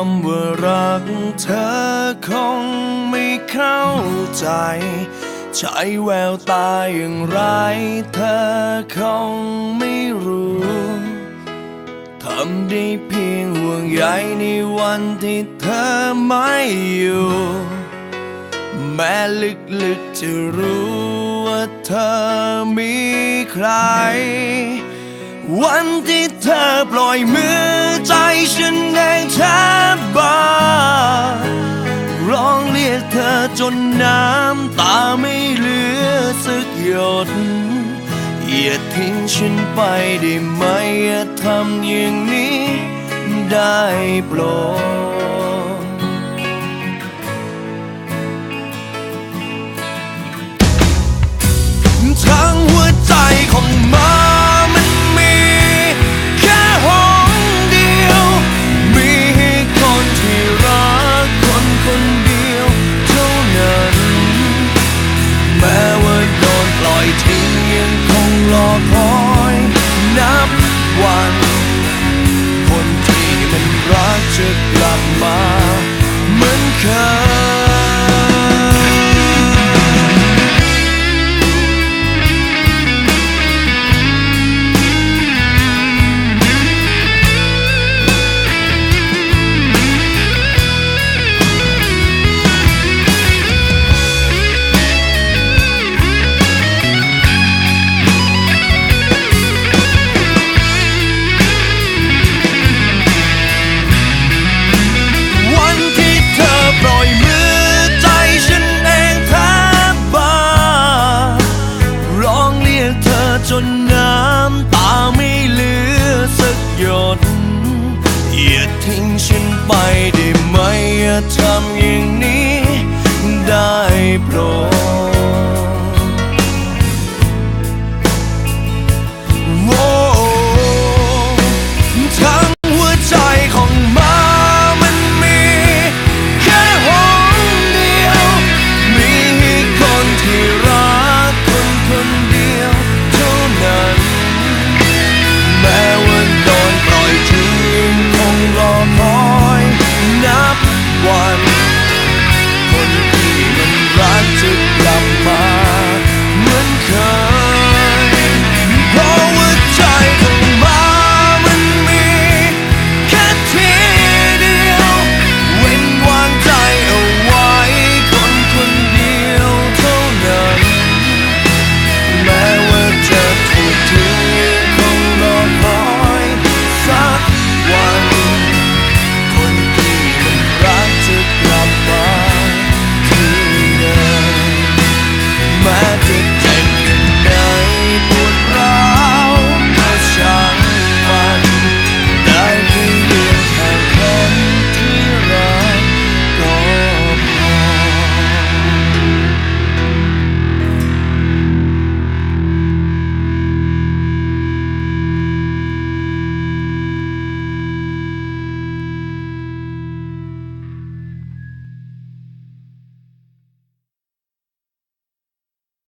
ำว่ารักเธอคงไม่เข้าใจใช้แววตาอย่างไรเธอคงไม่รู้ทำได้เพียงห่วงใยในวันที่เธอไม่อยู่แม้ลึกๆจะรู้ว่าเธอมีใครวันที่เธอปล่อยมือใจฉันแดงแทบบ้าร้องเรียกเธอจนน้ำตาไม่เหลือสักหยดอย่าทิ้งฉันไปได้ไหมอย่าทำอย่างนี้ได้โปรดทั้งหัวใจของมันมีแค่ห้องเดียวมีให้คนที่รักคนเดียวเท่านั้นแม้ว่าโดนปล่อยทิ้งยังคงรอคอยนับวันคนที่มันรักจะกลับมาเหมือนเคยจนน้ำตาไม่เหลือสักหยดอย่าทิ้งฉันไปได้ไหมอย่าทำอย่างนี้